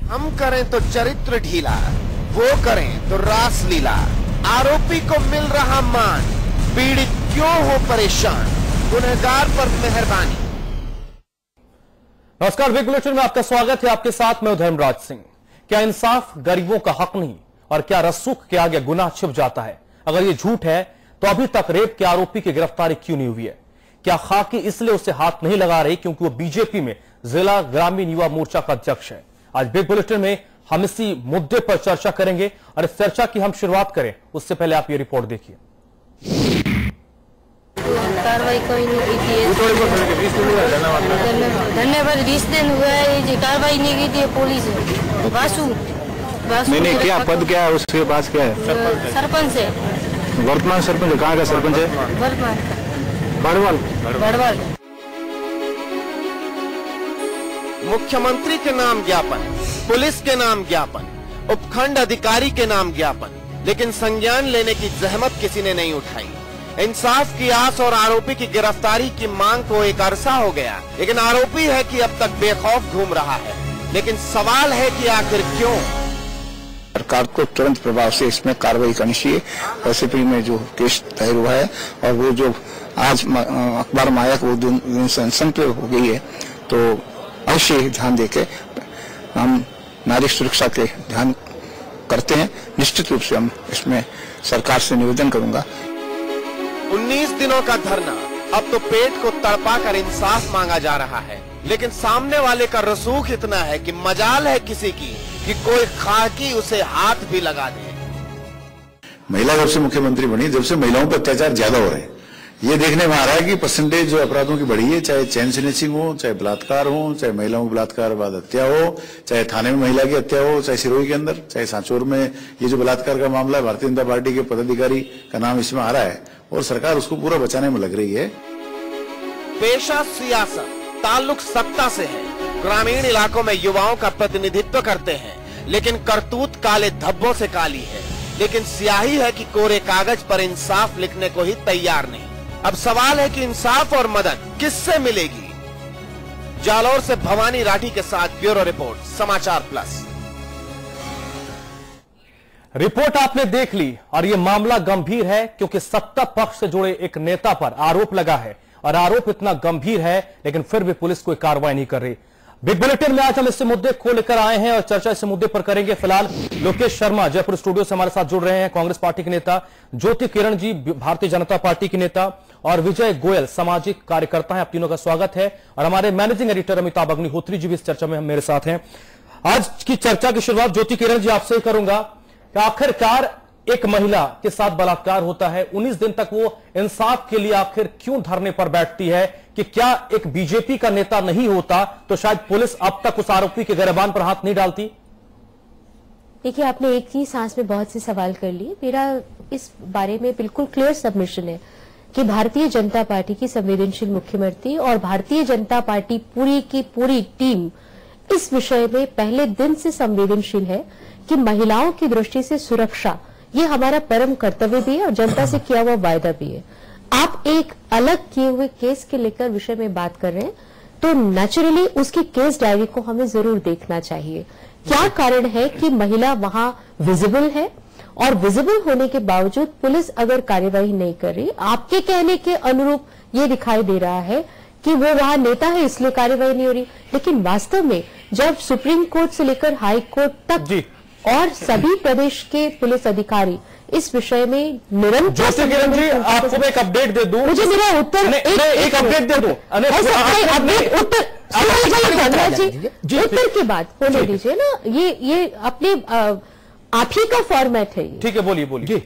हम करें तो चरित्र ढीला, वो करें तो रासलीला। आरोपी को मिल रहा मान, पीड़ित क्यों हो परेशान, गुनहगार पर मेहरबानी। नमस्कार, बिग बुलेटिन में आपका स्वागत है। आपके साथ मैं धर्मराज सिंह। क्या इंसाफ गरीबों का हक नहीं और क्या रसूख के आगे गुनाह छिप जाता है? अगर ये झूठ है तो अभी तक रेप के आरोपी की गिरफ्तारी क्यों नहीं हुई है? क्या खाकी इसलिए उसे हाथ नहीं लगा रही क्योंकि वो बीजेपी में जिला ग्रामीण युवा मोर्चा का अध्यक्ष है? आज बिग बुलेटिन में हम इसी मुद्दे पर चर्चा करेंगे और इस चर्चा की हम शुरुआत करें उससे पहले आप ये रिपोर्ट देखिए। कार्रवाई कोई नहीं की थी, धन्यवाद। 20 दिन हुआ है, ये कार्रवाई नहीं की थी पुलिस। वासु मैंने क्या पद क्या है, उसके पास क्या है? सरपंच है, वर्तमान सरपंच। कहाँ का सरपंच है? वर्तमान बड़वाल। मुख्यमंत्री के नाम ज्ञापन, पुलिस के नाम ज्ञापन, उपखंड अधिकारी के नाम ज्ञापन, लेकिन संज्ञान लेने की जहमत किसी ने नहीं उठाई। इंसाफ की आस और आरोपी की गिरफ्तारी की मांग को एक अरसा हो गया, लेकिन आरोपी है कि अब तक बेखौफ घूम रहा है। लेकिन सवाल है कि आखिर क्यों? सरकार को तुरंत प्रभाव से इसमें कार्रवाई करनी चाहिए। एसपी में जो केस दायर हुआ है और वो जो आज अखबार में आया वो संतुष्ट हो गई है, तो अवश्य ध्यान देके हम नारी सुरक्षा के ध्यान करते हैं। निश्चित रूप से हम इसमें सरकार से निवेदन करूंगा। 19 दिनों का धरना, अब तो पेट को तड़पा कर इंसाफ मांगा जा रहा है, लेकिन सामने वाले का रसूख इतना है कि मजाल है किसी की कि कोई खाकी उसे हाथ भी लगा दे। महिला जब से मुख्यमंत्री बनी, जब से महिलाओं पर अत्याचार ज्यादा हो रहे हैं। ये देखने में आ रहा है कि परसेंटेज जो अपराधों की बढ़ी है, चाहे चैन स्नैचिंग हो, चाहे बलात्कार हो, चाहे महिलाओं को बलात्कार बाद हत्या हो, चाहे थाने में महिला की हत्या हो, चाहे सिरोही के अंदर, चाहे सांचौर में ये जो बलात्कार का मामला है, भारतीय जनता पार्टी के पदाधिकारी का नाम इसमें आ रहा है और सरकार उसको पूरा बचाने में लग रही है। पेशा सियासत, ताल्लुक सत्ता से है, ग्रामीण इलाकों में युवाओं का प्रतिनिधित्व करते हैं, लेकिन करतूत काले धब्बों से काली है। लेकिन स्याही है कि कोरे कागज पर इंसाफ लिखने को ही तैयार नहीं। अब सवाल है कि इंसाफ और मदद किससे मिलेगी? जालौर से भवानी राठी के साथ ब्यूरो रिपोर्ट, समाचार प्लस। रिपोर्ट आपने देख ली और यह मामला गंभीर है क्योंकि सत्ता पक्ष से जुड़े एक नेता पर आरोप लगा है और आरोप इतना गंभीर है लेकिन फिर भी पुलिस कोई कार्रवाई नहीं कर रही। बिग बुलेटिन में आज हम इस मुद्दे को लेकर आए हैं और चर्चा इस मुद्दे पर करेंगे। फिलहाल लोकेश शर्मा जयपुर स्टूडियो से हमारे साथ जुड़ रहे हैं, कांग्रेस पार्टी के नेता, ज्योति किरण जी भारतीय जनता पार्टी के नेता और विजय गोयल सामाजिक कार्यकर्ता हैं। आप तीनों का स्वागत है और हमारे मैनेजिंग एडिटर अमिताभ अग्निहोत्री जी भी इस चर्चा में मेरे साथ हैं। आज की चर्चा की शुरुआत ज्योति किरण जी आपसे ही करूंगा। आखिरकार एक महिला के साथ बलात्कार होता है, 19 दिन तक वो इंसाफ के लिए आखिर क्यों धरने पर बैठती है? कि क्या एक बीजेपी का नेता नहीं होता तो शायद पुलिस अब तक उस आरोपी के गिरबान पर हाथ नहीं डालती? देखिए, आपने एक ही सांस में बहुत से सवाल कर लिए। मेरा इस बारे में बिल्कुल क्लियर सबमिशन है कि भारतीय जनता पार्टी की संवेदनशील मुख्यमंत्री और भारतीय जनता पार्टी पूरी की पूरी टीम इस विषय में पहले दिन से संवेदनशील है कि महिलाओं की दृष्टि से सुरक्षा ये हमारा परम कर्तव्य भी है और जनता से किया हुआ वायदा भी है। आप एक अलग किए हुए केस के लेकर विषय में बात कर रहे हैं तो नेचुरली उसकी केस डायरी को हमें जरूर देखना चाहिए। क्या कारण है कि महिला वहां विजिबल है और विजिबल होने के बावजूद पुलिस अगर कार्यवाही नहीं कर रही? आपके कहने के अनुरूप ये दिखाई दे रहा है कि वो वहां नेता है इसलिए कार्यवाही नहीं हो रही, लेकिन वास्तव में जब सुप्रीम कोर्ट से लेकर हाई कोर्ट तक और सभी प्रदेश के पुलिस अधिकारी इस विषय में निरंतर। ज्योति किरण जी, आपको एक अपडेट दे दूं। मुझे मेरा उत्तर एक अपडेट दे दूं। उत्तर की बात होने दीजिए ना, ये अपने आप ही का फॉर्मेट है। ठीक है, बोलिए बोलिए।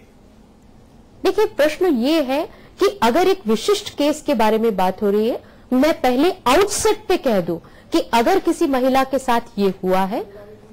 देखिए, प्रश्न ये है कि अगर एक विशिष्ट केस के बारे में बात हो रही है, मैं पहले आउटसेट पे कह दूं कि अगर किसी महिला के साथ ये हुआ है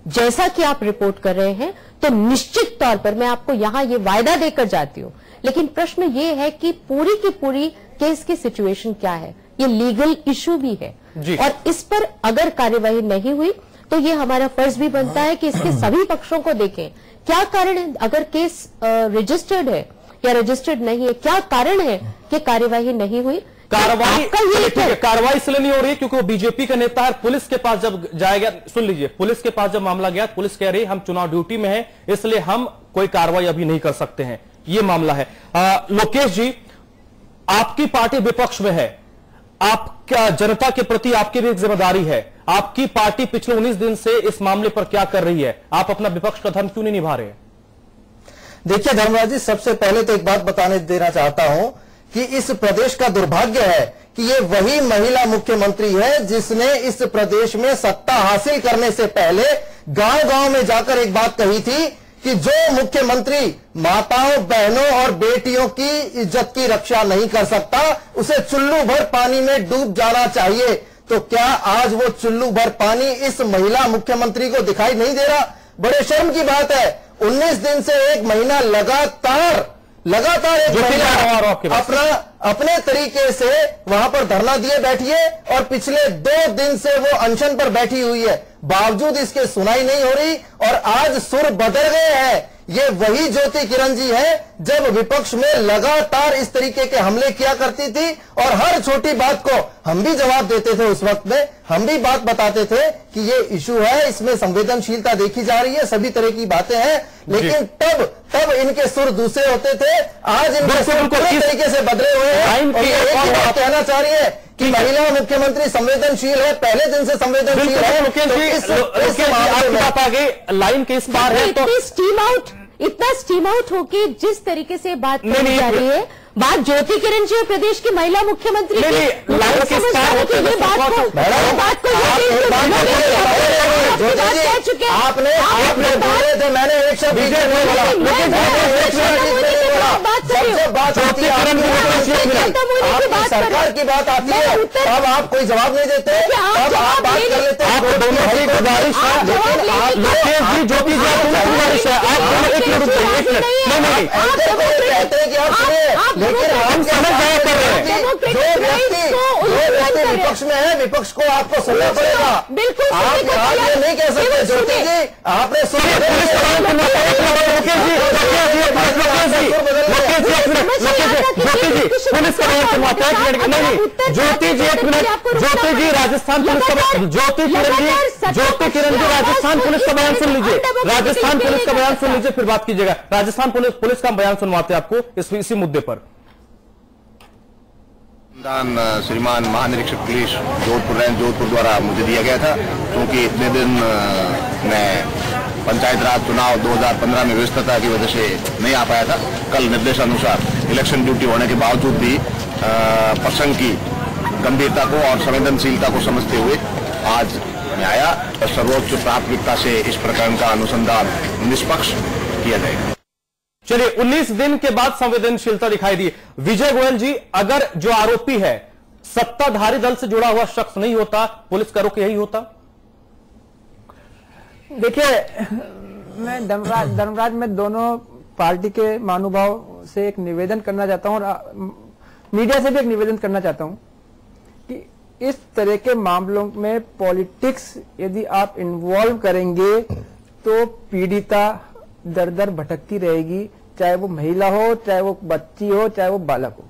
जैसा कि आप रिपोर्ट कर रहे हैं तो निश्चित तौर पर मैं आपको यहां ये वायदा देकर जाती हूं। लेकिन प्रश्न ये है कि पूरी की पूरी केस की सिचुएशन क्या है, ये लीगल इशू भी है और इस पर अगर कार्यवाही नहीं हुई तो ये हमारा फर्ज भी बनता है कि इसके सभी पक्षों को देखें। क्या कारण है, अगर केस रजिस्टर्ड है या रजिस्टर्ड नहीं है, क्या कारण है कि कार्यवाही नहीं हुई, कार्रवाई ठीक है, कार्रवाई इसलिए नहीं हो रही क्योंकि वो बीजेपी का नेता है। पुलिस के पास जब जाएगा, सुन लीजिए, पुलिस के पास जब मामला गया, पुलिस कह रही हम चुनाव ड्यूटी में है, इसलिए हम कोई कार्रवाई अभी नहीं कर सकते हैं। ये मामला है। लोकेश जी, आपकी पार्टी विपक्ष में है, आपका जनता के प्रति आपकी भी एक जिम्मेदारी है। आपकी पार्टी पिछले 19 दिन से इस मामले पर क्या कर रही है? आप अपना विपक्ष का धर्म क्यों नहीं निभा रहे? देखिए धर्मराज जी, सबसे पहले तो एक बात बताने देना चाहता हूं कि इस प्रदेश का दुर्भाग्य है कि ये वही महिला मुख्यमंत्री है जिसने इस प्रदेश में सत्ता हासिल करने से पहले गांव-गांव में जाकर एक बात कही थी कि जो मुख्यमंत्री माताओं, बहनों और बेटियों की इज्जत की रक्षा नहीं कर सकता, उसे चुल्लू भर पानी में डूब जाना चाहिए। तो क्या आज वो चुल्लू भर पानी इस महिला मुख्यमंत्री को दिखाई नहीं दे रहा? बड़े शर्म की बात है, 19 दिन से एक महीना लगातार एक महीना अपने तरीके से वहां पर धरना दिए बैठी है और पिछले 2 दिन से वो अनशन पर बैठी हुई है, बावजूद इसके सुनाई नहीं हो रही। और आज सुर बदल गए हैं। ये वही ज्योति किरण जी है जब विपक्ष में लगातार इस तरीके के हमले किया करती थी और हर छोटी बात को हम भी जवाब देते थे। उस वक्त में हम भी बात बताते थे कि ये इशू है, इसमें संवेदनशीलता देखी जा रही है, सभी तरह की बातें हैं, लेकिन तब इनके सुर दूसरे होते थे। आज इनके सुर पूरी तरीके से बदले हुए हैं। और ये एक ही बात कहना चाह रही है कि महिला मुख्यमंत्री संवेदनशील है, पहले दिन से संवेदनशील है। लाइन के इस बार है तो इतना स्टीम आउट होके जिस तरीके से बात की जा रही है, बात ज्योति किरण जी और प्रदेश की महिला मुख्यमंत्री लाइन के आपने बोले थे, मैंने एक शब्द सरकार की बात आती है अब आप कोई जवाब नहीं देते, अब आप बात कर लेते हैं। आप दोनों की गुजारिश है, ज्योति जी गुजारिश है, आप कहते हैं कि आप सुनिए, लेकिन हम समझ जाया कर रहे हैं। जो व्यक्ति विपक्ष में है, विपक्ष को आपको सुनना पड़ेगा। बिल्कुल आप ये नहीं कह सकते ज्योति जी, आपने ज्योति जी एक मिनट, ज्योति जी राजस्थान पुलिस का, ज्योति किरण जी राजस्थान पुलिस का बयान सुन लीजिए, राजस्थान पुलिस का बयान सुन लीजिए, फिर बात कीजिएगा। राजस्थान पुलिस का बयान सुनवाते हैं आपको इसी मुद्दे पर। श्रीमान महानिरीक्षक पुलिस जोधपुर द्वारा मुझे दिया गया था, क्योंकि इतने दिन मैं पंचायत राज चुनाव 2015 में व्यस्तता की वजह से नहीं आ पाया था। कल निर्देशानुसार इलेक्शन ड्यूटी होने के बावजूद भी प्रसंग की गंभीरता को और संवेदनशीलता को समझते हुए आज मैं आया और सर्वोच्च प्राथमिकता से इस प्रकरण का अनुसंधान निष्पक्ष किया जाएगा। चलिए, 19 दिन के बाद संवेदनशीलता दिखाई दी। विजय गोयल जी, अगर जो आरोपी है सत्ताधारी दल से जुड़ा हुआ शख्स नहीं होता, पुलिस का रुख यही होता? देखिए, मैं धर्मराज में दोनों पार्टी के महानुभाव से एक निवेदन करना चाहता हूं और मीडिया से भी एक निवेदन करना चाहता हूं कि इस तरह के मामलों में पॉलिटिक्स यदि आप इन्वॉल्व करेंगे तो पीड़िता दर दर भटकती रहेगी, चाहे वो महिला हो, चाहे वो बच्ची हो, चाहे वो बालक हो।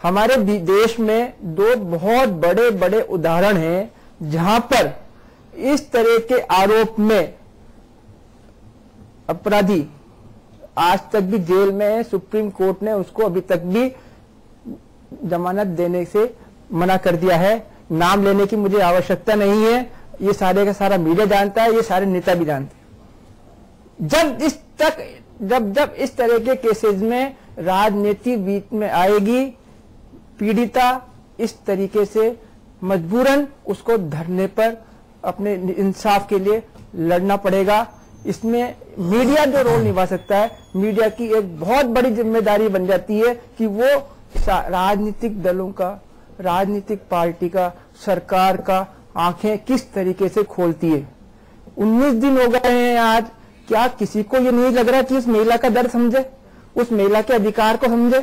हमारे देश में 2 बहुत बड़े बड़े उदाहरण हैं जहां पर इस तरह के आरोप में अपराधी आज तक भी जेल में है। सुप्रीम कोर्ट ने उसको अभी तक भी जमानत देने से मना कर दिया है। नाम लेने की मुझे आवश्यकता नहीं है, ये सारे का सारा मीडिया जानता है, ये सारे नेता भी जानते हैं। जब इस तरह के केसेस में राजनीति बीच में आएगी, पीड़िता इस तरीके से मजबूरन उसको धरने पर अपने इंसाफ के लिए लड़ना पड़ेगा। इसमें मीडिया जो रोल निभा सकता है, मीडिया की एक बहुत बड़ी जिम्मेदारी बन जाती है कि वो राजनीतिक दलों का, राजनीतिक पार्टी का, सरकार का आंखें किस तरीके से खोलती है। 19 दिन हो गए हैं आज, क्या किसी को ये नहीं लग रहा कि उस महिला का दर्द समझे, उस महिला के अधिकार को समझे?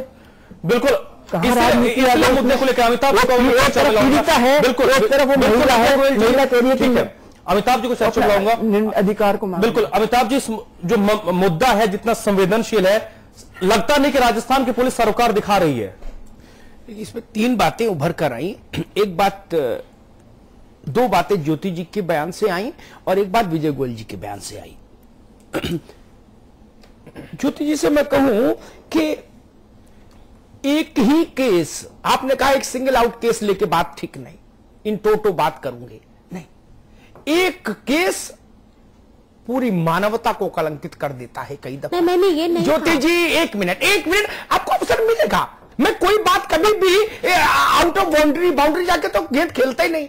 बिल्कुल, राजनीति मुद्दे को लेकर अमिताभ पीड़िता है, बिल्कुल एक तरफ वो महिला है, महिला कह रही है कि अमिताभ जी को चर्चा लाऊंगा, अधिकार को बिल्कुल। अमिताभ जी, जो मुद्दा है जितना संवेदनशील है, लगता नहीं कि राजस्थान की पुलिस सरोकार दिखा रही है। इसमें तीन बातें उभर कर आई। एक बात, दो बातें ज्योति जी के बयान से आई और एक बात विजय गोयल जी के बयान से आई। ज्योति जी से मैं कहूं कि एक ही केस, आपने कहा एक सिंगल आउट केस लेके बात ठीक नहीं, इन टोटो बात करूंगे नहीं, एक केस पूरी मानवता को कलंकित कर देता है कई दफा। मैंने ये नहीं ज्योति जी एक मिनट आपको अवसर मिलेगा। मैं कोई बात कभी भी आउट ऑफ बाउंड्री जाके तो गेंद खेलता ही नहीं।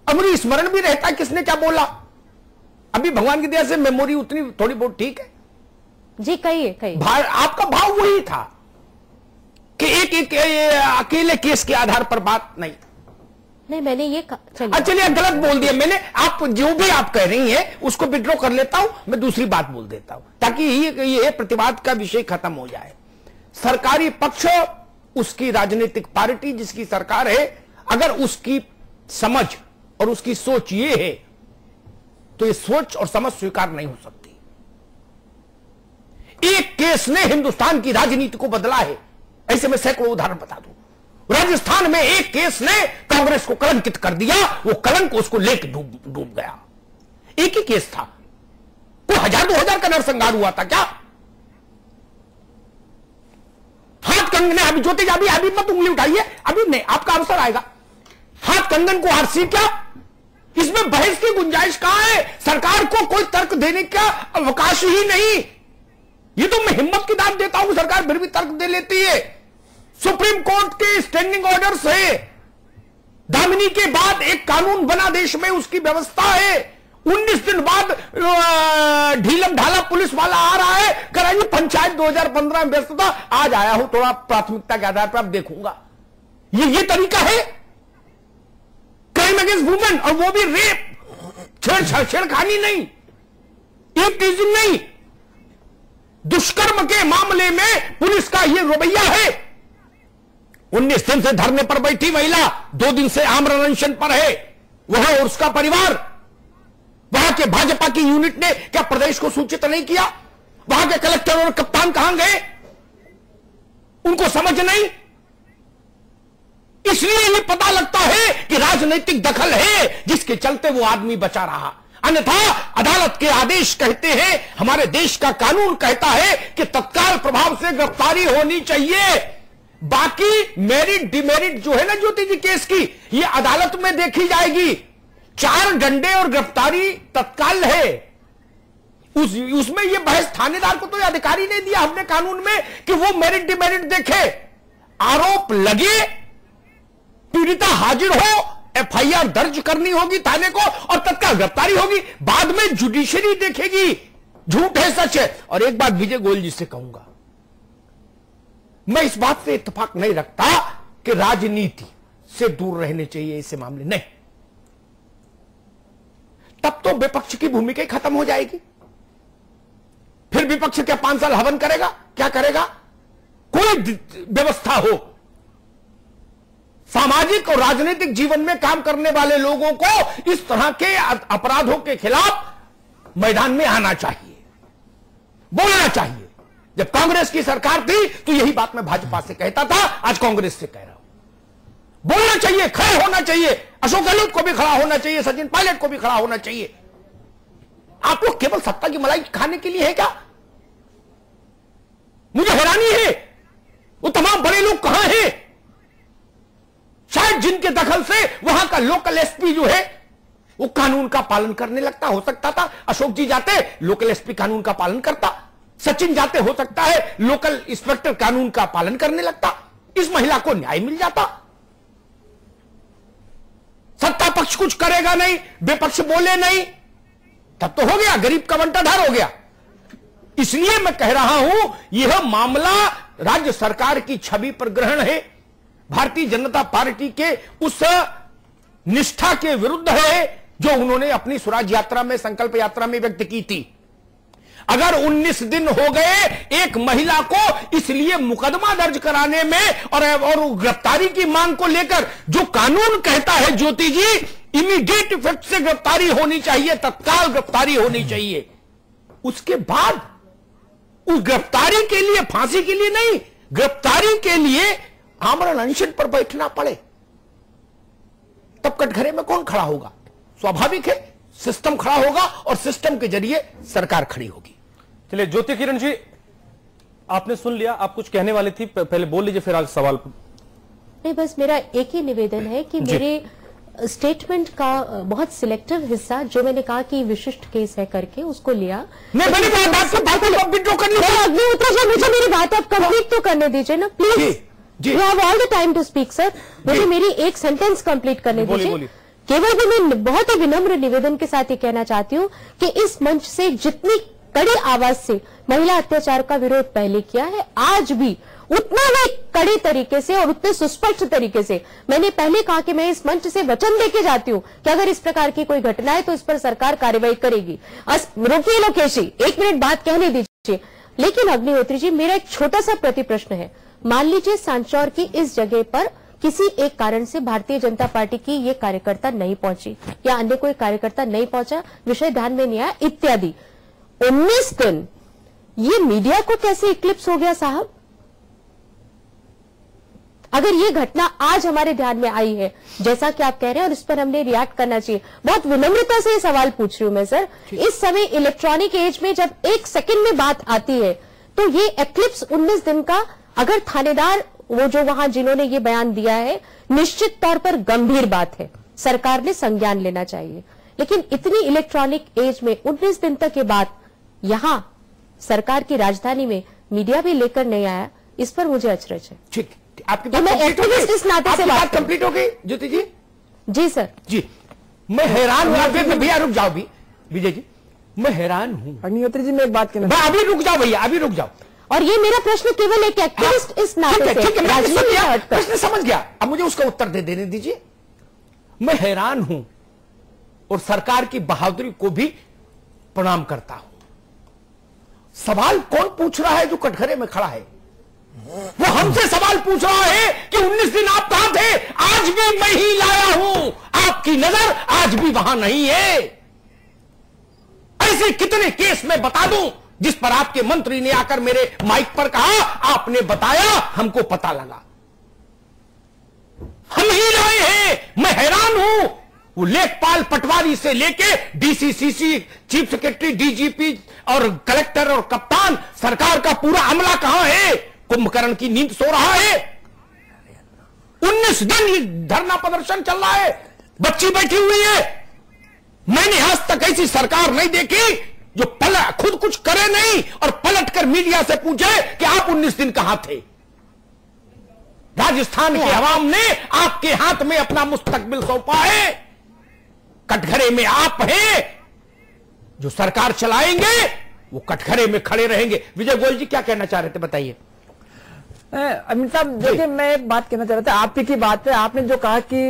अब मुझे स्मरण भी रहता है किसने क्या बोला। अभी भगवान की दया से मेमोरी उतनी थोड़ी बहुत ठीक है जी। कहिए। आपका भाव वही था कि एक अकेले केस के आधार पर बात नहीं। मैंने ये चलिए गलत बोल दिया मैंने। आप जो भी आप कह रही हैं उसको विड्रॉ कर लेता हूं, मैं दूसरी बात बोल देता हूं ताकि ये प्रतिवाद का विषय खत्म हो जाए। सरकारी पक्ष, उसकी राजनीतिक पार्टी जिसकी सरकार है, अगर उसकी समझ और उसकी सोच ये है तो ये सोच और समझ स्वीकार नहीं हो सकती। एक केस ने हिंदुस्तान की राजनीति को बदला है, ऐसे मैं सैकड़ों उदाहरण बता दूं। राजस्थान में एक केस ने कांग्रेस को कलंकित कर दिया, वो कलंक उसको लेके डूब गया। एक ही केस था, वो 1000-2000 का नरसंहार हुआ था क्या? हाथ कंगन, अभी ज्योति अभी मत उंगली उठाइए, अभी नहीं, आपका अवसर आएगा। हाथ कंगन को हारसी क्या? इसमें बहस की गुंजाइश कहां है? सरकार को कोई तर्क देने का अवकाश ही नहीं। ये तो मैं हिम्मत की दाद देता हूं, सरकार फिर भी तर्क दे लेती है। सुप्रीम कोर्ट के स्टैंडिंग ऑर्डर्स है, दामिनी के बाद एक कानून बना देश में, उसकी व्यवस्था है। 19 दिन बाद ढीलम ढाला पुलिस वाला आ रहा है, कराइए पंचायत 2015 में व्यस्त था, आज आया हूं थोड़ा प्राथमिकता के आधार पर, अब देखूंगा। ये तरीका है क्राइम अगेंस्ट वुमेन, और वो भी रेप, छेड़खानी नहीं, एक टीजिंग नहीं, दुष्कर्म के मामले में पुलिस का ये रवैया है। 19 दिन से धरने पर बैठी महिला 2 दिन से आमरण अनशन पर है, वह और उसका परिवार। वहां के भाजपा की यूनिट ने क्या प्रदेश को सूचित नहीं किया? वहां के कलेक्टर और कप्तान कहां गए? उनको समझ नहीं। इसलिए ये पता लगता है कि राजनीतिक दखल है जिसके चलते वो आदमी बचा रहा। अन्यथा अदालत के आदेश कहते हैं, हमारे देश का कानून कहता है कि तत्काल प्रभाव से गिरफ्तारी होनी चाहिए। बाकी मेरिट डिमेरिट जो है ना ज्योति जी केस की, ये अदालत में देखी जाएगी। 4 डंडे और गिरफ्तारी तत्काल है, उसमें ये बहस थानेदार को तो ये अधिकारी नहीं दिया हमने कानून में कि वो मेरिट डिमेरिट देखे। आरोप लगे, पीड़िता हाजिर हो, एफआईआर दर्ज करनी होगी थाने को और तत्काल गिरफ्तारी होगी। बाद में जुडिशरी देखेगी झूठ है सच है। और एक बात विजय गोयल जी से कहूंगा, मैं इस बात से इत्तेफाक नहीं रखता कि राजनीति से दूर रहने चाहिए ऐसे मामले, नहीं, तब तो विपक्ष की भूमिका खत्म हो जाएगी। फिर विपक्ष क्या 5 साल हवन करेगा? क्या करेगा? कोई व्यवस्था हो, सामाजिक और राजनीतिक जीवन में काम करने वाले लोगों को इस तरह के अपराधों के खिलाफ मैदान में आना चाहिए, बोलना चाहिए। जब कांग्रेस की सरकार थी तो यही बात मैं भाजपा से कहता था, आज कांग्रेस से कह रहा हूं। बोलना चाहिए, खड़े होना चाहिए। अशोक गहलोत को भी खड़ा होना चाहिए, सचिन पायलट को भी खड़ा होना चाहिए। आप लोग केवल सत्ता की मलाई खाने के लिए है क्या? मुझे हैरानी है, वो तमाम बड़े लोग कहां हैं? शायद जिनके दखल से वहां का लोकल एसपी जो है वो कानून का पालन करने लगता। हो सकता था अशोक जी जाते, लोकल एसपी कानून का पालन करता। सचिन जाते, हो सकता है लोकल इंस्पेक्टर कानून का पालन करने लगता, इस महिला को न्याय मिल जाता। सत्ता पक्ष कुछ करेगा नहीं, विपक्ष बोले नहीं, तब तो हो गया, गरीब का बंटाधार हो गया। इसलिए मैं कह रहा हूं, यह मामला राज्य सरकार की छवि पर ग्रहण है, भारतीय जनता पार्टी के उस निष्ठा के विरुद्ध है जो उन्होंने अपनी स्वराज यात्रा में, संकल्प यात्रा में व्यक्त की थी। अगर 19 दिन हो गए एक महिला को इसलिए मुकदमा दर्ज कराने में और गिरफ्तारी की मांग को लेकर, जो कानून कहता है ज्योति जी इमीडिएट इफेक्ट से गिरफ्तारी होनी चाहिए, तत्काल गिरफ्तारी होनी चाहिए, उसके बाद उस गिरफ्तारी के लिए, फांसी के लिए नहीं, गिरफ्तारी के लिए आमरण अनशन पर बैठना पड़े, तब कटघरे में कौन खड़ा होगा? स्वाभाविक है सिस्टम खड़ा होगा और सिस्टम के जरिए सरकार खड़ी होगी। चलिए ज्योति किरण जी, आपने सुन लिया, आप कुछ कहने वाली थी, पहले बोल लीजिए फिर आगे सवाल। नहीं, बस मेरा एक ही निवेदन है कि मेरे स्टेटमेंट का बहुत सिलेक्टिव हिस्सा जो मैंने कहा कि विशिष्ट केस है करके उसको लिया। मुझे मेरी बात आप कंप्लीट तो करने दीजिए ना please. You have all the time to speak sir. मुझे मेरी एक सेंटेंस कंप्लीट करने दीजिए। केवल भी मैं बहुत ही विनम्र निवेदन के साथ ये कहना चाहती हूँ कि इस मंच से जितनी कड़ी आवाज से महिला अत्याचार का विरोध पहले किया है, आज भी उतना मैं कड़े तरीके से और उतने सुस्पष्ट तरीके से मैंने पहले कहा कि मैं इस मंच से वचन देके जाती हूं कि अगर इस प्रकार की कोई घटना है तो इस पर सरकार कार्रवाई करेगी। रोकिए लोकेश जी, 1 मिनट बात कहने दीजिए। लेकिन अग्निहोत्री जी, मेरा एक छोटा सा प्रति प्रश्न है। मान लीजिए सांचौर की इस जगह पर किसी एक कारण से भारतीय जनता पार्टी की ये कार्यकर्ता नहीं पहुंची या अन्य कोई कार्यकर्ता नहीं पहुंचा, विषय ध्यान में नहीं आया इत्यादि, 19 दिन ये मीडिया को कैसे इक्लिप्स हो गया साहब? अगर ये घटना आज हमारे ध्यान में आई है जैसा कि आप कह रहे हैं और इस पर हमने रिएक्ट करना चाहिए, बहुत विनम्रता से ये सवाल पूछ रही हूं मैं सर। इस समय इलेक्ट्रॉनिक एज में जब 1 सेकंड में बात आती है तो ये एक्लिप्स 19 दिन का, अगर थानेदार वो जो वहां जिन्होंने ये बयान दिया है, निश्चित तौर पर गंभीर बात है, सरकार ने संज्ञान लेना चाहिए। लेकिन इतनी इलेक्ट्रॉनिक एज में 19 दिन तक ये बात यहां सरकार की राजधानी में मीडिया भी लेकर नहीं आया, इस पर मुझे अचरज है। ठीक, आपकी बात इस नाते से बात कंप्लीट हो गई ज्योति जी? जी सर जी, मैं हैरान हूं। भैया रुक जाओ भी, विजय जी मैं हैरान हूं। अग्निहोत्री जी मैं एक बात कहना, अभी रुक जाओ भैया, अभी रुक जाओ। और ये मेरा प्रश्न केवल एक एक्टिविस्ट इस नाते से, प्रश्न समझ गया, अब मुझे उसका उत्तर दे देने दीजिए। मैं हैरान हूं और सरकार की बहादुरी को भी प्रणाम करता हूं। सवाल कौन पूछ रहा है जो कटघरे में खड़ा है? वो हमसे सवाल पूछ रहा है कि 19 दिन आप कहां थे? आज भी मैं ही लाया हूं, आपकी नजर आज भी वहां नहीं है। ऐसे कितने केस मैं बता दूं जिस पर आपके मंत्री ने आकर मेरे माइक पर कहा, आपने बताया, हमको पता लगा, हम ही लाए हैं। मैं हैरान हूं, वो लेखपाल पटवारी से लेके डीसीसीसी, चीफ सेक्रेटरी, डीजीपी और कलेक्टर और कप्तान, सरकार का पूरा अमला कहां है? कुंभकर्ण की नींद सो रहा है। 19 दिन ये धरना प्रदर्शन चल रहा है, बच्ची बैठी हुई है। मैंने आज तक ऐसी सरकार नहीं देखी जो खुद कुछ करे नहीं और पलटकर मीडिया से पूछे कि आप 19 दिन कहां थे। राजस्थान के अवाम ने आपके हाथ में अपना मुस्तकबिल सौंपा है। कटघरे में आप हैं, जो सरकार चलाएंगे वो कटघरे में खड़े रहेंगे। विजय गोयल जी क्या कहना चाह रहे थे, बताइए। अमित साहब देखिए, मैं एक बात कहना चाह रहा था आप ही की बात पे। आपने जो कहा कि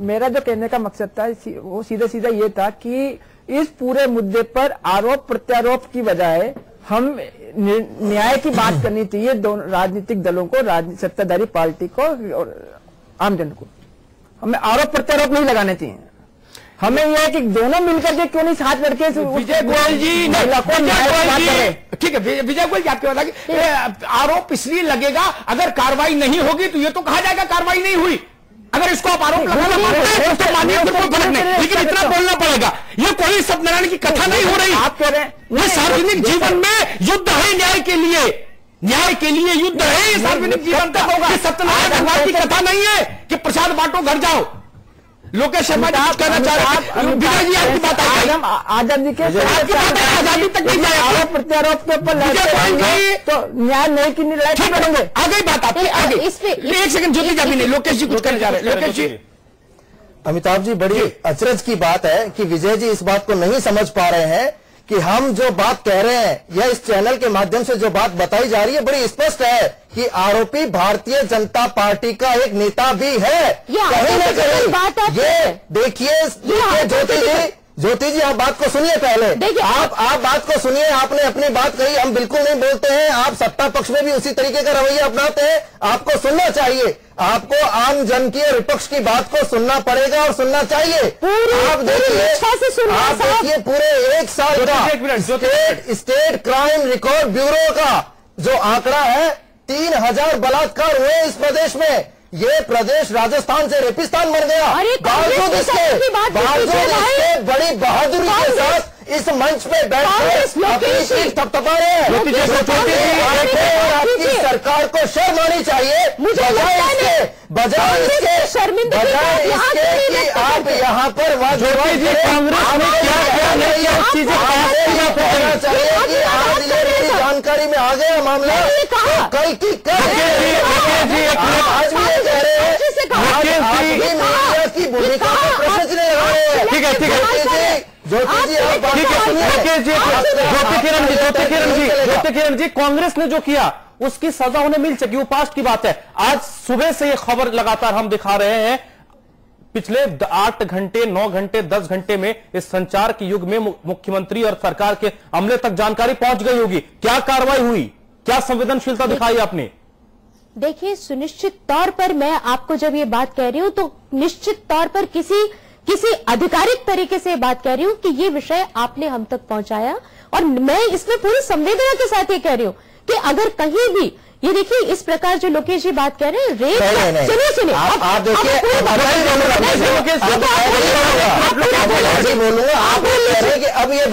मेरा जो कहने का मकसद था वो सीधा सीधा ये था कि इस पूरे मुद्दे पर आरोप प्रत्यारोप की बजाय हम न्याय की बात करनी चाहिए दोनों राजनीतिक दलों को, सत्ताधारी पार्टी को और आमजन को। हमें आरोप प्रत्यारोप नहीं लगाने चाहिए। हमें यह है कि दोनों मिलकर के क्यों नहीं साथ लड़के विजय गोयल जी ठीक है, विजय गोयल जी आपकी बात है। आरोप इसलिए लगेगा अगर कार्रवाई नहीं होगी तो ये तो कहा जाएगा कार्रवाई नहीं हुई। अगर इसको आप आरोप लगाना तो मानिए तो कोई फर्क नहीं, लेकिन इतना बोलना पड़ेगा, ये कोई सत्यनारायण की कथा नहीं हो रही। आप कह रहे हैं ये सार्वजनिक जीवन में युद्ध है, न्याय के लिए, न्याय के लिए युद्ध है। ये सार्वजनिक जीवन का होगा, सत्यनारायण भगवान की कथा नहीं है कि प्रसाद बांटो घर जाओ। लोकेश शर्मा जी आप कहना चाह रहे हैं, विजय जी आपकी बात आजादी के आजादी तक नहीं जाए, आरोप प्रत्यारोप के ऊपर तो न्याय नहीं की लड़ाई करेंगे। आ गई बात आपकी, आगे एक सेकंड ज्योति जी नहीं, लोकेश जी कुछ कहना चाह रहे हैं। लोकेश जी। अमिताभ जी, बड़ी अचरज की बात है कि विजय जी इस बात को नहीं समझ पा रहे हैं कि हम जो बात कह रहे हैं या इस चैनल के माध्यम से जो बात बताई जा रही है बड़ी स्पष्ट है कि आरोपी भारतीय जनता पार्टी का एक नेता भी है। कहीं न कहीं ये देखिए ज्योति जी आप बात को सुनिए पहले, आप बात को सुनिए। आपने अपनी बात कही, हम बिल्कुल नहीं बोलते हैं, आप सत्ता पक्ष में भी उसी तरीके का रवैया अपनाते हैं। आपको सुनना चाहिए, आपको आम जन की और विपक्ष की बात को सुनना पड़ेगा और सुनना चाहिए। आप देखिए पूरे 1 साल का स्टेट क्राइम रिकॉर्ड ब्यूरो का जो आंकड़ा है 3000 बलात्कार हुए इस प्रदेश में। ये प्रदेश राजस्थान से रेपिस्तान बन गया। बावजूद इसके बड़ी बहादुरी के साथ इस मंच पे बैठकर अपनी पीठ थपथपा रहे हैं। आपकी सरकार को शर्म आनी चाहिए, बजाय इसके कि आप यहाँ पर कांग्रेस कहना चाहिए कि आज जानकारी में आ गया मामला, कल की आज भी ये कह रहे हैं मीडिया की भूमिका को प्रश्न नहीं लगा रहे हैं। ठीक है ज्योति किरण जी, कांग्रेस ने जो किया उसकी सजा उन्हें मिल चुकी, वो पास्ट की बात है। आज सुबह से ये खबर लगातार हम दिखा रहे हैं, पिछले 8 घंटे 9 घंटे 10 घंटे में इस संचार के युग में मुख्यमंत्री और सरकार के अमले तक जानकारी पहुंच गई होगी। क्या कार्रवाई हुई, क्या संवेदनशीलता दिखाई आपने? देखिए, सुनिश्चित तौर पर मैं आपको जब ये बात कह रही हूं तो निश्चित तौर पर किसी आधिकारिक तरीके से बात कह रही हूं कि ये विषय आपने हम तक पहुंचाया, और मैं इसमें पूरी संवेदना के साथ ये कह रही हूं कि अगर कहीं भी ये देखिए इस प्रकार जो लोकेश जी बात कह रहे हैं रेप, सुनिए आप देखिए अब ये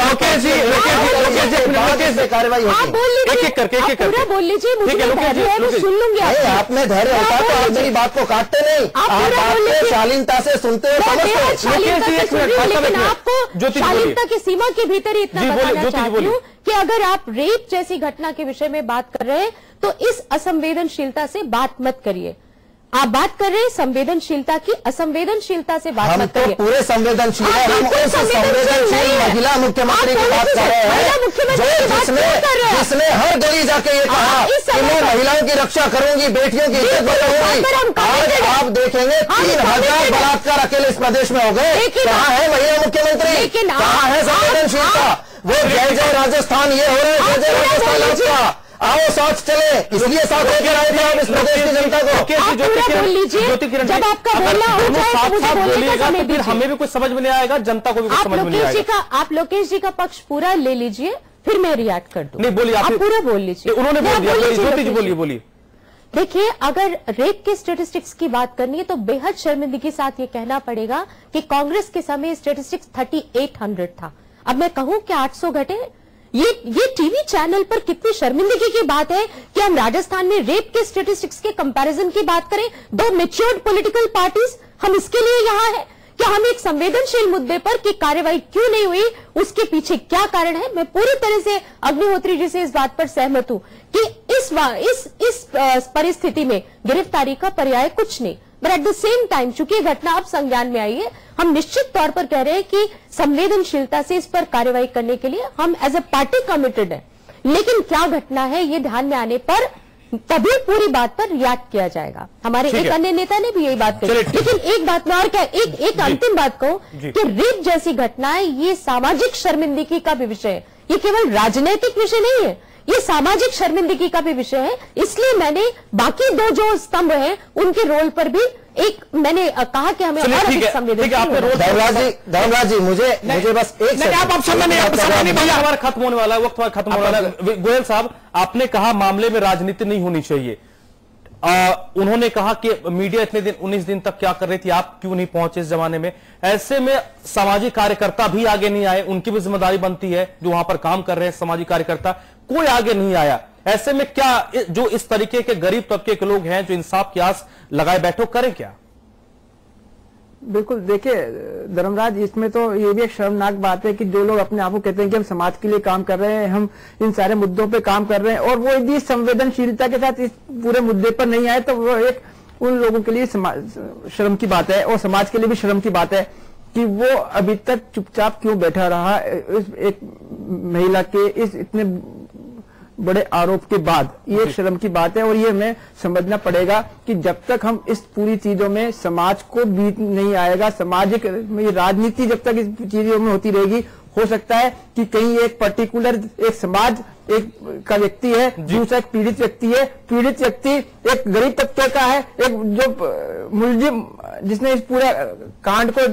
कार्रवाई पूरा बोल लीजिए, मुझे सुन लूंगी। आपने धैर्य होता तो आप मेरी बात को काटते नहीं, आप शालीनता से सुनते हैं, लेकिन आपको शालीनता की सीमा के भीतर ही इतना बताना चाहती हूँ कि अगर आप रेप जैसी घटना के विषय में बात कर रहे हैं तो इस असंवेदनशीलता से बात मत करिए। आप बात कर रहे हैं संवेदनशीलता की, असंवेदनशीलता से बात मत करिए। पूरे संवेदनशील है, हम उस संवेदनशील महिला मुख्यमंत्री की बात कर रहे हैं जिसने हर गली जाके ये कहा कि मैं महिलाओं की रक्षा करूंगी, बेटियों की इज्जत बचाऊंगी। आज आप देखेंगे 3000 बलात्कार अकेले इस प्रदेश में हो गए। कहाँ है महिला मुख्यमंत्री, कहाँ है संवेदनशीलता? वो जय जय राजस्थान ये हो रहे हैं, जय जय राजस्थान आपका। आओ साथ चले, इसलिए साथ लेकर आए थे हम इस प्रदेश की जनता को। जब आपका बोलना हो जाए तो हमें भी कुछ समझ में नहीं आएगा, जनता को भी कुछ समझ में नहीं आएगा। आप लोकेश जी का पक्ष पूरा ले लीजिए, फिर मैं रिएक्ट कर दूं। नहीं बोलिए, आप पूरा बोल लीजिए। उन्होंने बोल दिया, ज्योति जी बोलिए। देखिए, अगर रेप के स्टेटिस्टिक्स की बात करनी है तो बेहद शर्मिंदगी के साथ ये कहना पड़ेगा कि कांग्रेस के समय स्टेटिस्टिक्स 3800 था। अब मैं कहूं कि 800 घटे, ये टीवी चैनल पर कितनी शर्मिंदगी की बात है कि हम राजस्थान में रेप के स्टेटिस्टिक्स के कंपैरिजन की बात करें। 2 मैच्योर्ड पॉलिटिकल पार्टीज, हम इसके लिए यहाँ है। क्या हम एक संवेदनशील मुद्दे पर कि कार्रवाई क्यों नहीं हुई, उसके पीछे क्या कारण है? मैं पूरी तरह से अग्निहोत्री जी से इस बात पर सहमत हूं कि इस परिस्थिति में गिरफ्तारी का पर्याय कुछ नहीं, but at the same time चूंकि घटना अब संज्ञान में आई है, हम निश्चित तौर पर कह रहे हैं कि संवेदनशीलता से इस पर कार्रवाई करने के लिए हम एज ए पार्टी कमिटेड है। लेकिन क्या घटना है ये ध्यान में आने पर तभी पूरी बात पर रिएक्ट किया जाएगा। हमारे एक अन्य नेता ने भी यही बात कही। लेकिन एक बात मैं और क्या एक अंतिम बात कहूं कि रेप जैसी घटनाएं ये सामाजिक शर्मिंदगी का भी विषय है, ये केवल राजनीतिक विषय नहीं है, ये सामाजिक शर्मिंदगी का भी विषय है। इसलिए मैंने बाकी 2 जो स्तंभ हैं उनके रोल पर भी मैंने कहा कि हमें और अधिक संवेदनशील। धर्मराज जी मुझे बस एक हमारा खत्म होने वाला है, वक्त खत्म होने वाला है। गोयल साहब, आपने कहा मामले में राजनीति नहीं होनी चाहिए। उन्होंने कहा कि मीडिया इतने दिन 19 दिन तक क्या कर रही थी, आप क्यों नहीं पहुंचे इस जमाने में? ऐसे में सामाजिक कार्यकर्ता भी आगे नहीं आए, उनकी भी जिम्मेदारी बनती है, जो वहां पर काम कर रहे हैं सामाजिक कार्यकर्ता, कोई आगे नहीं आया। ऐसे में क्या जो इस तरीके के गरीब तबके के लोग हैं जो इंसाफ की आस लगाए बैठो, करें क्या? बिल्कुल, देखिए धर्मराज, इसमें तो ये भी एक शर्मनाक बात है कि जो लोग अपने आप को कहते हैं कि हम समाज के लिए काम कर रहे हैं, हम इन सारे मुद्दों पे काम कर रहे हैं, और वो यदि संवेदनशीलता के साथ इस पूरे मुद्दे पर नहीं आए तो वो एक उन लोगों के लिए शर्म की बात है, और समाज के लिए भी शर्म की बात है कि वो अभी तक चुपचाप क्यों बैठा रहा एक महिला के इस इतने बड़े आरोप के बाद। ये एक शर्म की बात है, और ये हमें समझना पड़ेगा कि जब तक हम इस पूरी चीजों में समाज को बीत नहीं आएगा, सामाजिक राजनीति जब तक इस चीजों में होती रहेगी, हो सकता है कि कहीं एक पर्टिकुलर एक समाज एक का व्यक्ति है, दूसरा एक पीड़ित व्यक्ति है, पीड़ित व्यक्ति एक गरीब तबके का है, एक जो मुलजिम जिसने इस पूरा कांड को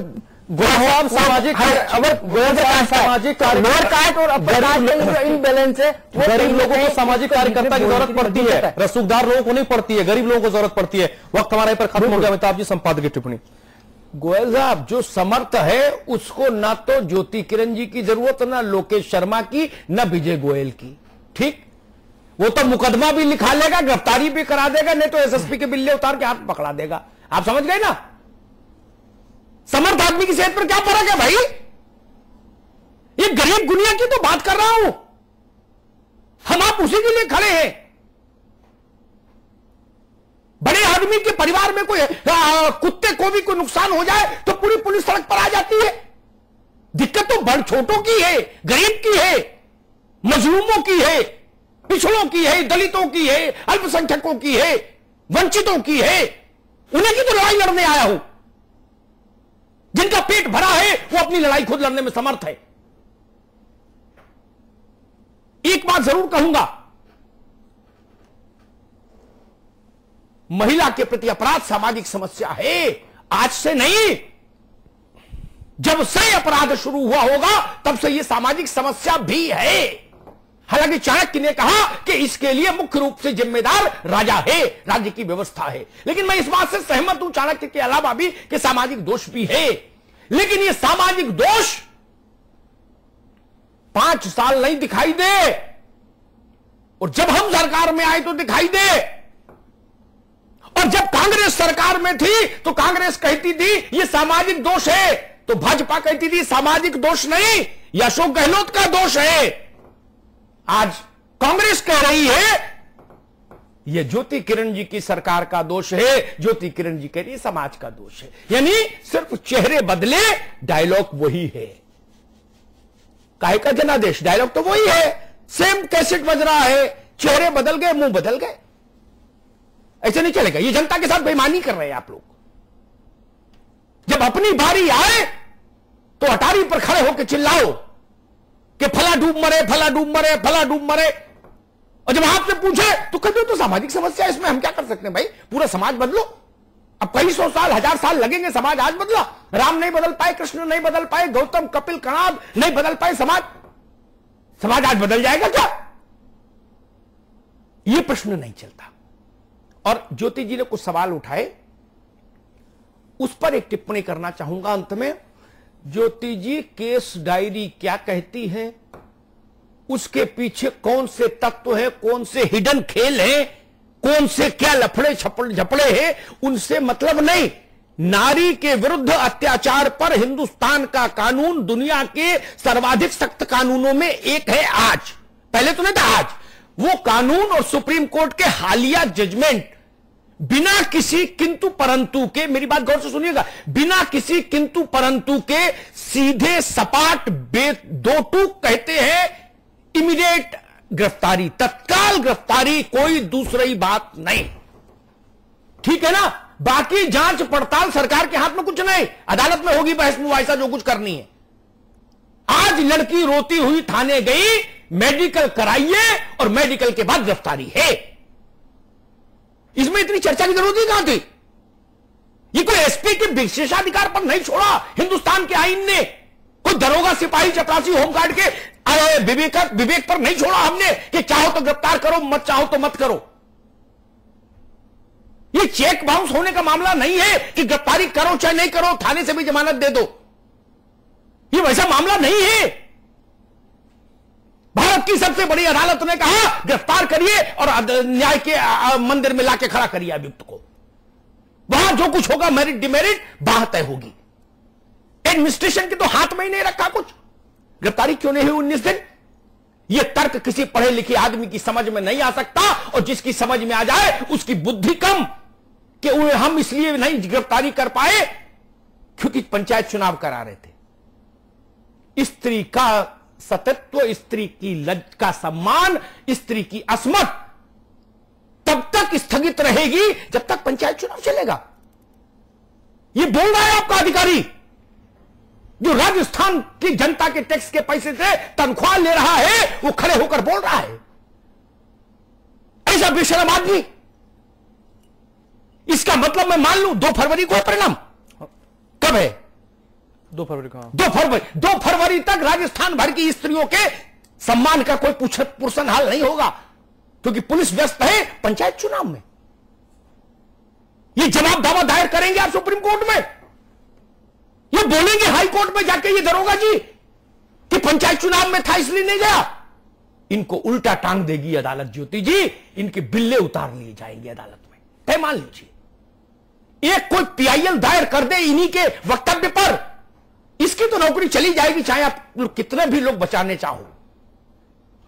गोयल सामाजिक सामाजिक इनबैलेंस है, गरीब लोगों को सामाजिक कार्यकर्ता की जरूरत पड़ती है, रसूखदार लोगों को नहीं पड़ती है, गरीब लोगों को जरूरत पड़ती है। वक्त हमारे पर खत्म हो गया। अमिताभ जी, संपादकीय टिप्पणी। गोयल साहब, जो समर्थ है उसको ना तो ज्योति किरण जी की जरूरत, ना लोकेश शर्मा की, ना विजय गोयल की। ठीक, वो तो मुकदमा भी लिखा लेगा, गिरफ्तारी भी करा देगा, नहीं तो एसएसपी के बिल्ले उतार के हाथ पकड़ा देगा। आप समझ गए ना? समर्थ आदमी की सेहत पर क्या फर्क है भाई? ये गरीब गुनिया की तो बात कर रहा हूं। हम आप उसी के लिए खड़े हैं। बड़े आदमी के परिवार में कोई कुत्ते को भी कोई नुकसान हो जाए तो पूरी पुलिस सड़क पर आ जाती है। दिक्कत तो बड़ छोटों की है, गरीब की है, मजलूमों की है, पिछड़ों की है, दलितों की है, अल्पसंख्यकों की है, वंचितों की है। उन्हीं की तो लड़ाई लड़ने आया हूं। जिनका पेट भरा है वो अपनी लड़ाई खुद लड़ने में समर्थ है। एक बात जरूर कहूंगा, महिला के प्रति अपराध सामाजिक समस्या है, आज से नहीं। जब से अपराध शुरू हुआ होगा तब से यह सामाजिक समस्या भी है। हालांकि चाणक्य ने कहा कि इसके लिए मुख्य रूप से जिम्मेदार राजा है, राज्य की व्यवस्था है। लेकिन मैं इस बात से सहमत हूं चाणक्य के अलावा भी कि सामाजिक दोष भी है। लेकिन यह सामाजिक दोष 5 साल नहीं दिखाई दे, और जब हम सरकार में आए तो दिखाई दे। और जब कांग्रेस सरकार में थी तो कांग्रेस कहती थी यह सामाजिक दोष है, तो भाजपा कहती थी सामाजिक दोष नहीं, यह अशोक गहलोत का दोष है। आज कांग्रेस कह रही है यह ज्योति किरण जी की सरकार का दोष है, ज्योति किरण जी कह रही है समाज का दोष है। यानी सिर्फ चेहरे बदले, डायलॉग वही है। काहे का जनादेश, डायलॉग तो वही है, सेम कैसेट बज रहा है, चेहरे बदल गए, मुंह बदल गए। ऐसे नहीं चलेगा। ये जनता के साथ बेईमानी कर रहे हैं आप लोग। जब अपनी बारी आए तो अटारी पर खड़े होकर चिल्लाओ कि फला डूब मरे, फला डूब मरे, फला डूब मरे, और जब आपसे पूछे तो कहते हो तो सामाजिक समस्या, इसमें हम क्या कर सकते हैं भाई? पूरा समाज बदलो। अब कई 100 साल 1000 साल लगेंगे, समाज आज बदला। राम नहीं बदल पाए, कृष्ण नहीं बदल पाए, गौतम, कपिल, कणाद नहीं बदल पाए, समाज आज बदल जाएगा क्या? यह प्रश्न नहीं चलता। और ज्योति जी ने कुछ सवाल उठाए, उस पर एक टिप्पणी करना चाहूंगा अंत में। ज्योति जी केस डायरी क्या कहती है, उसके पीछे कौन से तत्व हैं, कौन से हिडन खेल हैं, कौन से क्या लफड़े झपड़े हैं, उनसे मतलब नहीं। नारी के विरुद्ध अत्याचार पर हिंदुस्तान का कानून दुनिया के सर्वाधिक सख्त कानूनों में एक है आज। पहले तो नहीं था, आज वो कानून और सुप्रीम कोर्ट के हालिया जजमेंट बिना किसी किंतु परंतु के, मेरी बात गौर से सुनिएगा, बिना किसी किंतु परंतु के सीधे सपाट दो टूक कहते हैं इमीडिएट गिरफ्तारी, तत्काल गिरफ्तारी, कोई दूसरी बात नहीं। ठीक है ना? बाकी जांच पड़ताल सरकार के हाथ में कुछ नहीं, अदालत में होगी बहस मुबाहिसा जो कुछ करनी है। आज लड़की रोती हुई थाने गई, मेडिकल कराइए और मेडिकल के बाद गिरफ्तारी है। इसमें इतनी चर्चा की जरूरत ही कहां थी? ये कोई एसपी के विशेषाधिकार पर नहीं छोड़ा हिंदुस्तान के आईन ने, कोई दरोगा, सिपाही, चपरासी, होमगार्ड के विवेक पर नहीं छोड़ा हमने कि चाहो तो गिरफ्तार करो, मत चाहो तो मत करो। ये चेक बाउंस होने का मामला नहीं है कि गिरफ्तारी करो चाहे नहीं करो, थाने से भी जमानत दे दो। ये वैसा मामला नहीं है। भारत की सबसे बड़ी अदालत ने कहा गिरफ्तार करिए और न्याय के मंदिर में लाके खड़ा करिए अभियुक्त को। वहां जो कुछ होगा मेरिट डिमेरिट बात तय होगी। एडमिनिस्ट्रेशन के तो हाथ में ही नहीं रखा कुछ। गिरफ्तारी क्यों नहीं हुई 19 दिन? यह तर्क किसी पढ़े लिखे आदमी की समझ में नहीं आ सकता, और जिसकी समझ में आ जाए उसकी बुद्धि कम कि हम इसलिए नहीं गिरफ्तारी कर पाए क्योंकि पंचायत चुनाव करा रहे थे। स्त्री का सतत्व, स्त्री की लज्ज का सम्मान, स्त्री की अस्मत तब तक स्थगित रहेगी जब तक पंचायत चुनाव चलेगा। यह बोल रहा है आपका अधिकारी जो राजस्थान की जनता के टैक्स के पैसे से तनख्वाह ले रहा है, वो खड़े होकर बोल रहा है। ऐसा बेशरम आदमी। इसका मतलब मैं मान लूं 2 फरवरी को परिणाम कब है? 2 फरवरी तक राजस्थान भर की स्त्रियों के सम्मान का कोई पुरसन हाल नहीं होगा, क्योंकि पुलिस व्यस्त है पंचायत चुनाव में। ये जवाब दावा दायर करेंगे आप सुप्रीम कोर्ट में, ये बोलेंगे हाई कोर्ट में जाके ये दरोगा जी कि पंचायत चुनाव में था इसलिए नहीं गया। इनको उल्टा टांग देगी अदालत ज्योति जी, इनके बिल्ले उतार लिए जाएंगे अदालत में, तय मान लीजिए। एक कोई पीआईएल दायर कर दे इन्हीं के वक्तव्य पर, इसकी तो नौकरी चली जाएगी, चाहे आप कितने भी लोग बचाने चाहो।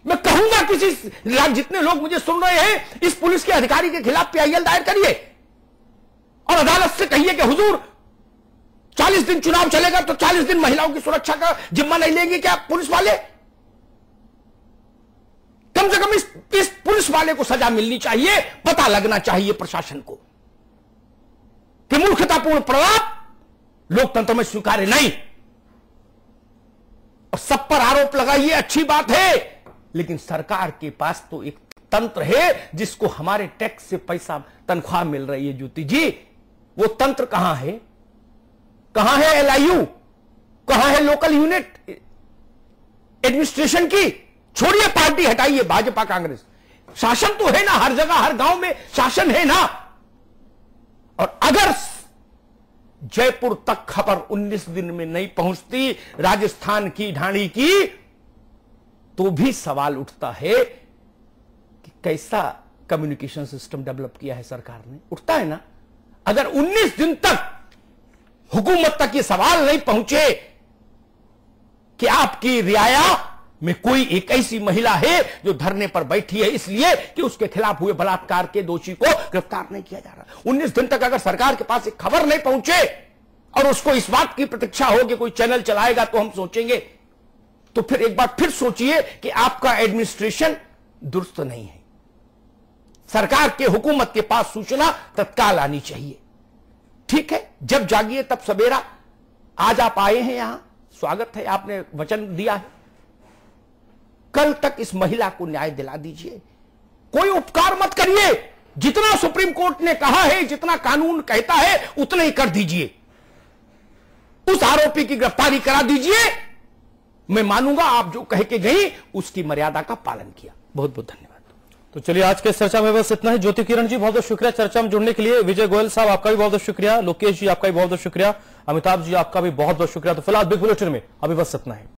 मैं कहूंगा किसी जितने लोग मुझे सुन रहे हैं, इस पुलिस के अधिकारी के खिलाफ पीआईएल दायर करिए और अदालत से कहिए कि हुजूर 40 दिन चुनाव चलेगा तो 40 दिन महिलाओं की सुरक्षा का जिम्मा नहीं लेंगे क्या पुलिस वाले? कम से कम इस पुलिस वाले को सजा मिलनी चाहिए, पता लगना चाहिए प्रशासन को कि मूर्खतापूर्ण प्रभाव लोकतंत्र में स्वीकार्य नहीं। और सब पर आरोप लगाइए, अच्छी बात है, लेकिन सरकार के पास तो एक तंत्र है जिसको हमारे टैक्स से पैसा तनख्वाह मिल रही है ज्योति जी। वो तंत्र कहां है? कहां है एलआईयू? कहां है लोकल यूनिट एडमिनिस्ट्रेशन की? छोड़िए पार्टी, हटाइए भाजपा कांग्रेस, शासन तो है ना हर जगह, हर गांव में शासन है ना। और अगर जयपुर तक खबर 19 दिन में नहीं पहुंचती राजस्थान की ढाणी की, तो भी सवाल उठता है कि कैसा कम्युनिकेशन सिस्टम डेवलप किया है सरकार ने। उठता है ना। अगर 19 दिन तक हुकूमत तक ये सवाल नहीं पहुंचे कि आपकी रियाया में कोई एक ऐसी महिला है जो धरने पर बैठी है इसलिए कि उसके खिलाफ हुए बलात्कार के दोषी को गिरफ्तार नहीं किया जा रहा, 19 दिन तक अगर सरकार के पास एक खबर नहीं पहुंचे और उसको इस बात की प्रतीक्षा हो कि कोई चैनल चलाएगा तो हम सोचेंगे, तो फिर एक बार फिर सोचिए कि आपका एडमिनिस्ट्रेशन दुरुस्त नहीं है। सरकार के हुकूमत के पास सूचना तत्काल आनी चाहिए। ठीक है, जब जागिए तब सवेरा। आज आप आए हैं यहां, स्वागत है, आपने वचन दिया है। कल तक इस महिला को न्याय दिला दीजिए, कोई उपकार मत करिए। जितना सुप्रीम कोर्ट ने कहा है, जितना कानून कहता है, उतना ही कर दीजिए। उस आरोपी की गिरफ्तारी करा दीजिए। मैं मानूंगा आप जो कह के गई उसकी मर्यादा का पालन किया। बहुत बहुत धन्यवाद। तो चलिए आज के चर्चा में बस इतना ही। ज्योति किरण जी बहुत बहुत शुक्रिया चर्चा में जुड़ने के लिए। विजय गोयल साहब आपका भी बहुत बहुत शुक्रिया। लोकेश जी आपका भी बहुत बहुत शुक्रिया। अमिताभ जी आपका भी बहुत बहुत शुक्रिया। तो फिलहाल बिग बुलेटिन में अभी बस इतना है।